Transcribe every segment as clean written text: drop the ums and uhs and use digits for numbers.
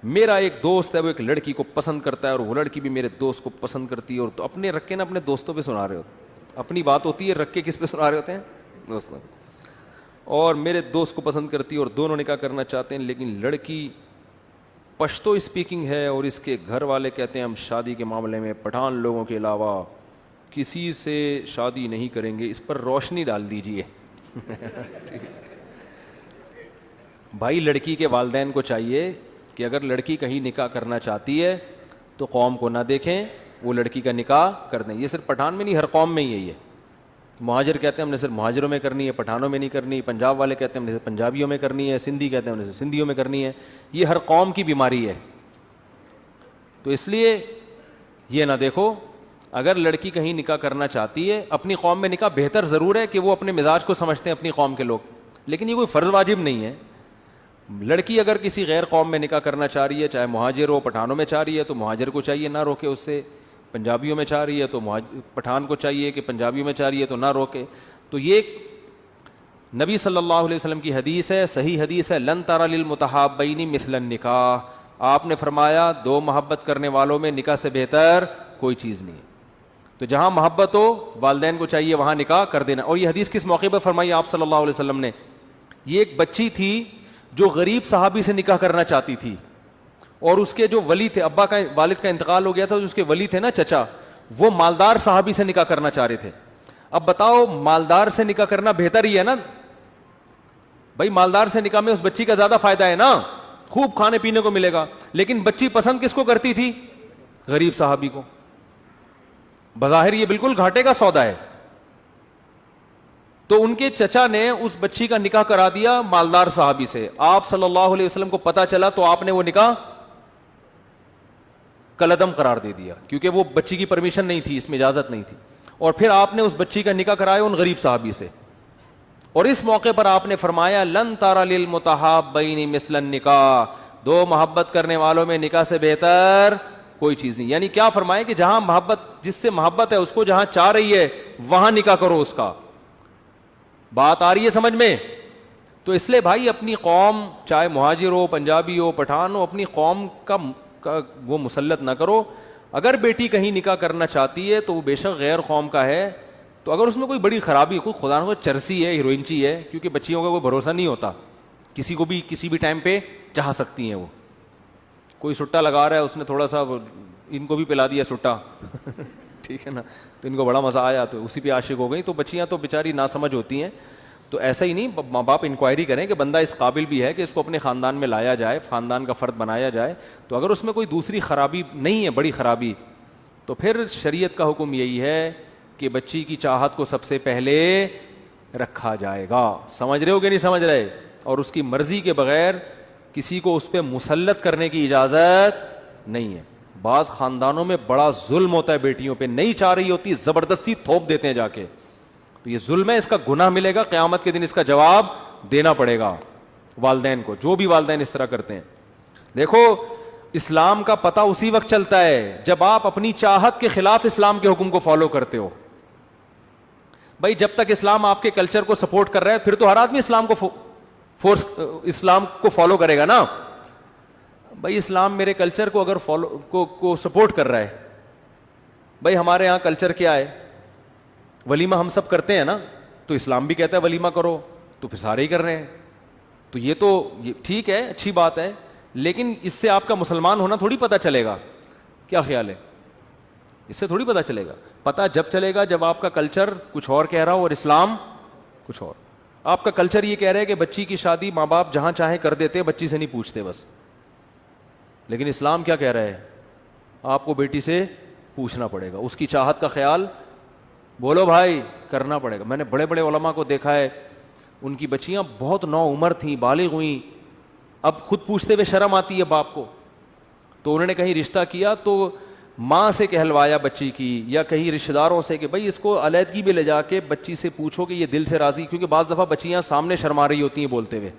میرا ایک دوست ہے وہ ایک لڑکی کو پسند کرتا ہے اور وہ لڑکی بھی میرے دوست کو پسند کرتی ہے, اور تو اپنے رکھ کے نا اپنے دوستوں پہ سنا رہے ہوتے, اپنی بات ہوتی ہے رکھ کے کس پہ سنا رہے ہوتے ہیں, دوستوں. اور میرے دوست کو پسند کرتی ہے اور دونوں نکاح کرنا چاہتے ہیں, لیکن لڑکی پشتو اسپیکنگ ہے اور اس کے گھر والے کہتے ہیں ہم شادی کے معاملے میں پٹھان لوگوں کے علاوہ کسی سے شادی نہیں کریں گے, اس پر روشنی ڈال دیجئے. بھائی لڑکی کے والدین کو چاہیے کہ اگر لڑکی کہیں نکاح کرنا چاہتی ہے تو قوم کو نہ دیکھیں, وہ لڑکی کا نکاح کر دیں. یہ صرف پٹھان میں نہیں, ہر قوم میں ہی ہے. مہاجر کہتے ہیں ہم نے صرف مہاجروں میں کرنی ہے, پٹھانوں میں نہیں کرنی. پنجاب والے کہتے ہیں ہم نے صرف پنجابیوں میں کرنی ہے, سندھی کہتے ہیں ہم نے صرف سندھیوں میں کرنی ہے. یہ ہر قوم کی بیماری ہے. تو اس لیے یہ نہ دیکھو, اگر لڑکی کہیں نکاح کرنا چاہتی ہے اپنی قوم میں نکاح بہتر ضرور ہے کہ وہ اپنے مزاج کو سمجھتے ہیں اپنی قوم کے لوگ, لیکن یہ کوئی فرض واجب نہیں ہے. لڑکی اگر کسی غیر قوم میں نکاح کرنا چاہ رہی ہے, چاہے مہاجر ہو پٹھانوں میں چاہ رہی ہے, تو مہاجر کو چاہیے نہ روکے اس سے. پنجابیوں میں چاہ رہی ہے تو پٹھان کو چاہیے کہ پنجابیوں میں چاہ رہی ہے تو نہ روکے. تو یہ نبی صلی اللہ علیہ وسلم کی حدیث ہے, صحیح حدیث ہے, لن تری للمتحابین مثل النکاح. آپ نے فرمایا دو محبت کرنے والوں میں نکاح سے بہتر کوئی چیز نہیں ہے. تو جہاں محبت ہو والدین کو چاہیے وہاں نکاح کر دینا. اور یہ حدیث کس موقع پر فرمائی آپ صلی اللہ علیہ وسلم نے؟ یہ ایک بچی تھی جو غریب صحابی سے نکاح کرنا چاہتی تھی, اور اس کے جو ولی تھے, ابا کا والد کا انتقال ہو گیا تھا, اس کے ولی تھے نا چچا, وہ مالدار صحابی سے نکاح کرنا چاہ رہے تھے. اب بتاؤ مالدار سے نکاح کرنا بہتر ہی ہے نا بھائی, مالدار سے نکاح میں اس بچی کا زیادہ فائدہ ہے نا, خوب کھانے پینے کو ملے گا. لیکن بچی پسند کس کو کرتی تھی؟ غریب صحابی کو. بظاہر یہ بالکل گھاٹے کا سودا ہے. تو ان کے چچا نے اس بچی کا نکاح کرا دیا مالدار صحابی سے. آپ صلی اللہ علیہ وسلم کو پتا چلا تو آپ نے وہ نکاح کلعدم قرار دے دیا, کیونکہ وہ بچی کی پرمیشن نہیں تھی, اس میں اجازت نہیں تھی. اور پھر آپ نے اس بچی کا نکاح کرایا ان غریب صحابی سے. اور اس موقع پر آپ نے فرمایا لن تری للمتحابین مثل النکاح, دو محبت کرنے والوں میں نکاح سے بہتر کوئی چیز نہیں. یعنی کیا فرمائے کہ جہاں محبت, جس سے محبت ہے اس کو جہاں چاہ رہی ہے وہاں نکاح کرو اس کا. بات آ رہی ہے سمجھ میں؟ تو اس لیے بھائی اپنی قوم, چاہے مہاجر ہو پنجابی ہو پٹھان ہو, اپنی قوم کا وہ مسلط نہ کرو. اگر بیٹی کہیں نکاح کرنا چاہتی ہے تو وہ بے شک غیر قوم کا ہے, تو اگر اس میں کوئی بڑی خرابی, کوئی خدا نہ چرسی ہے, ہیروئنچی ہے, کیونکہ بچیوں کا کوئی بھروسہ نہیں ہوتا, کسی کو بھی کسی بھی ٹائم پہ چاہ سکتی ہیں. وہ کوئی سٹا لگا رہا ہے, اس نے تھوڑا سا ان کو بھی پلا دیا سٹا ٹھیک ہے نا, تو ان کو بڑا مزہ آیا تو اسی پہ عاشق ہو گئی. تو بچیاں تو بیچاری ناسمجھ ہوتی ہیں. تو ایسا ہی نہیں, ماں باپ انکوائری کریں کہ بندہ اس قابل بھی ہے کہ اس کو اپنے خاندان میں لایا جائے, خاندان کا فرد بنایا جائے. تو اگر اس میں کوئی دوسری خرابی نہیں ہے, بڑی خرابی, تو پھر شریعت کا حکم یہی ہے کہ بچی کی چاہت کو سب سے پہلے رکھا جائے گا. سمجھ رہے ہو کہ نہیں سمجھ رہے؟ اور اس کی مرضی کے بغیر کسی کو اس پہ مسلط کرنے کی اجازت نہیں ہے. بعض خاندانوں میں بڑا ظلم ہوتا ہے بیٹیوں پہ, نہیں چاہ رہی ہوتی زبردستی تھوپ دیتے ہیں جا کے. تو یہ ظلم ہے, اس کا گناہ ملے گا, قیامت کے دن اس کا جواب دینا پڑے گا والدین کو, جو بھی والدین اس طرح کرتے ہیں. دیکھو اسلام کا پتہ اسی وقت چلتا ہے جب آپ اپنی چاہت کے خلاف اسلام کے حکم کو فالو کرتے ہو. بھائی جب تک اسلام آپ کے کلچر کو سپورٹ کر رہا ہے پھر تو ہر آدمی اسلام کو فالو کرے گا نا. بھائی اسلام میرے کلچر کو اگر کو سپورٹ کر رہا ہے, بھائی ہمارے ہاں کلچر کیا ہے, ولیمہ ہم سب کرتے ہیں نا, تو اسلام بھی کہتا ہے ولیمہ کرو, تو پھر سارے ہی کر رہے ہیں. تو یہ ٹھیک ہے, اچھی بات ہے, لیکن اس سے آپ کا مسلمان ہونا تھوڑی پتہ چلے گا. کیا خیال ہے؟ اس سے تھوڑی پتہ چلے گا. پتہ جب چلے گا جب آپ کا کلچر کچھ اور کہہ رہا ہو اور اسلام کچھ اور. آپ کا کلچر یہ کہہ رہا ہے کہ بچی کی شادی ماں باپ جہاں چاہیں کر دیتے, بچی سے نہیں پوچھتے بس. لیکن اسلام کیا کہہ رہا ہے؟ آپ کو بیٹی سے پوچھنا پڑے گا, اس کی چاہت کا خیال بولو بھائی کرنا پڑے گا. میں نے بڑے بڑے علماء کو دیکھا ہے, ان کی بچیاں بہت نو عمر تھیں, بالغ ہوئیں, اب خود پوچھتے ہوئے شرم آتی ہے باپ کو, تو انہوں نے کہیں رشتہ کیا تو ماں سے کہلوایا بچی کی یا کہیں رشتہ داروں سے کہ بھائی اس کو علیحدگی میں لے جا کے بچی سے پوچھو کہ یہ دل سے راضی, کیونکہ بعض دفعہ بچیاں سامنے شرما رہی ہوتی ہیں بولتے ہوئے,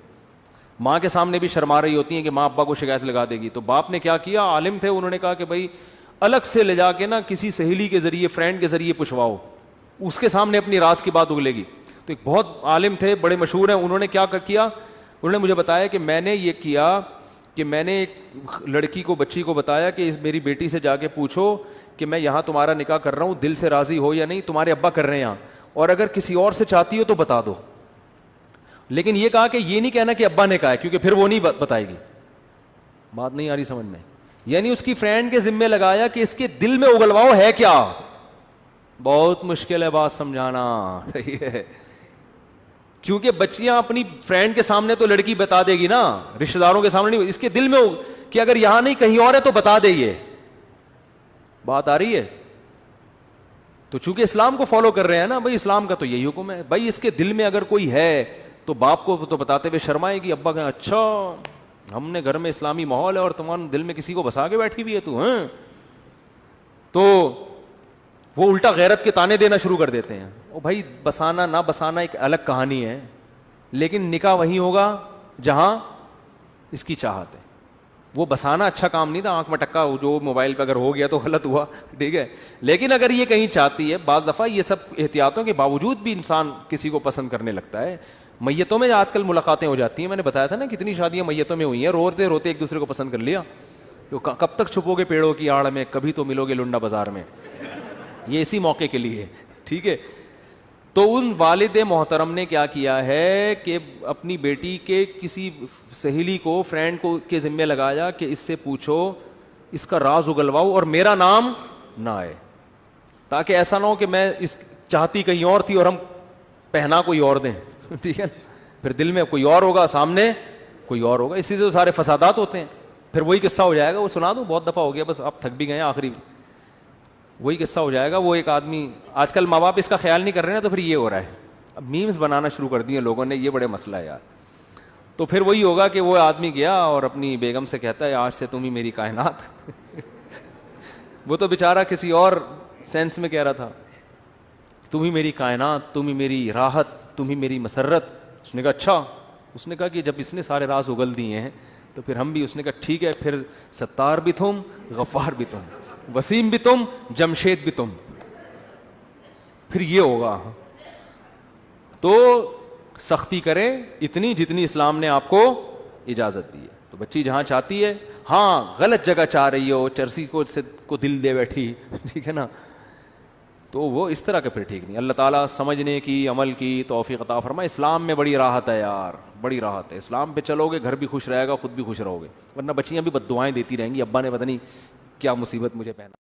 ماں کے سامنے بھی شرما رہی ہوتی ہیں کہ ماں ابا کو شکایت لگا دے گی. تو باپ نے کیا کیا, عالم تھے, انہوں نے کہا کہ بھائی الگ سے لے جا کے نا کسی سہیلی کے ذریعے, فرینڈ کے ذریعے پوچھواؤ, اس کے سامنے اپنی راز کی بات اگلے گی. تو ایک بہت عالم تھے, بڑے مشہور ہیں, انہوں نے کیا کیا, انہوں نے مجھے بتایا کہ میں نے یہ کیا کہ میں نے ایک لڑکی کو, بچی کو بتایا کہ میری بیٹی سے جا کے پوچھو کہ میں یہاں تمہارا نکاح کر رہا ہوں, دل سے راضی ہو یا نہیں, تمہارے ابا کر رہے ہیں یہاں, اور اگر کسی اور سے چاہتی ہو تو بتا دو. لیکن یہ کہا کہ یہ نہیں کہنا کہ ابا نے کہا ہے, کیونکہ پھر وہ نہیں بتائے گی. بات نہیں آ رہی سمجھ میں؟ یعنی اس کی فرینڈ کے ذمے لگایا کہ اس کے دل میں اگلواؤ ہے کیا. بہت مشکل ہے بات سمجھانا, صحیح ہے, کیونکہ بچیاں اپنی فرینڈ کے سامنے تو لڑکی بتا دے گی نا, رشتہ داروں کے سامنے نہیں. اس کے دل میں کہ اگر یہاں نہیں کہیں اور ہے تو بتا دے. یہ بات آ رہی ہے؟ تو چونکہ اسلام کو فالو کر رہے ہیں نا بھائی, اسلام کا تو یہی حکم ہے بھائی, اس کے دل میں اگر کوئی ہے تو باپ کو تو بتاتے ہوئے شرمائے گی. ابا کہیں اچھا ہم نے گھر میں اسلامی ماحول ہے اور تمہارے دل میں کسی کو بسا کے بیٹھی ہوئی ہے تو ہیں, تو وہ الٹا غیرت کے تانے دینا شروع کر دیتے ہیں. او بھائی بسانا نہ بسانا ایک الگ کہانی ہے, لیکن نکاح وہی ہوگا جہاں اس کی چاہت ہے. وہ بسانا اچھا کام نہیں تھا, آنکھ مٹکا جو موبائل پہ اگر ہو گیا تو غلط ہوا, ٹھیک ہے, لیکن اگر یہ کہیں چاہتی ہے, بعض دفعہ یہ سب احتیاطوں کے باوجود بھی انسان کسی کو پسند کرنے لگتا ہے. میتوں میں آج کل ملاقاتیں ہو جاتی ہیں, میں نے بتایا تھا نا کتنی شادیاں میتوں میں ہوئی ہیں, روتے روتے ایک دوسرے کو پسند کر لیا. تو کب تک چھپو گے پیڑوں کی آڑ میں, کبھی تو ملو گے لنڈا بازار میں. یہ اسی موقع کے لیے, ٹھیک ہے. تو ان والد محترم نے کیا کیا ہے کہ اپنی بیٹی کے کسی سہیلی کو, فرینڈ کو کے ذمے لگایا کہ اس سے پوچھو, اس کا راز اگلواؤ اور میرا نام نہ آئے, تاکہ ایسا نہ ہو کہ میں اس چاہتی کہیں اور تھی اور ہم پہنا کوئی اور دیں, ٹھیک ہے. پھر دل میں کوئی اور ہوگا, سامنے کوئی اور ہوگا, اسی سے تو سارے فسادات ہوتے ہیں. پھر وہی قصہ ہو جائے گا, وہ سنا دوں, بہت دفعہ ہو گیا, بس آپ تھک بھی گئے ہیں, آخری وہی قصہ ہو جائے گا. وہ ایک آدمی, آج کل ماں باپ اس کا خیال نہیں کر رہے ہیں, تو پھر یہ ہو رہا ہے, اب میمز بنانا شروع کر دیے لوگوں نے, یہ بڑے مسئلہ ہے یار. تو پھر وہی ہوگا کہ وہ آدمی گیا اور اپنی بیگم سے کہتا ہے آج سے تم ہی میری کائنات. وہ تو بیچارہ کسی اور سینس میں کہہ رہا تھا, تم ہی میری کائنات, تم ہی میری راحت, تم ہی میری مسرت. اس نے کہا اچھا. اس نے کہا کہ جب اس نے سارے راز اگل دیے ہیں تو پھر ہم بھی. اس نے کہا ٹھیک ہے, پھر ستار بھی تم, غفار بھی تم, وسیم بھی تم, جمشید بھی تم, پھر یہ ہوگا. تو سختی کریں اتنی جتنی اسلام نے آپ کو اجازت دی ہے. تو بچی جہاں چاہتی ہے, ہاں غلط جگہ چاہ رہی ہو, چرسی کو دل دے بیٹھی, ٹھیک ہے نا, تو وہ اس طرح کے پھر ٹھیک نہیں. اللہ تعالیٰ سمجھنے کی, عمل کی توفیق عطا فرمائے. اسلام میں بڑی راحت ہے یار, بڑی راحت ہے. اسلام پہ چلو گے گھر بھی خوش رہے گا, خود بھی خوش رہو گے, ورنہ بچیاں بھی بد دعائیں دیتی رہیں گی, ابا نے پتہ نہیں کیا مصیبت مجھے پہنا.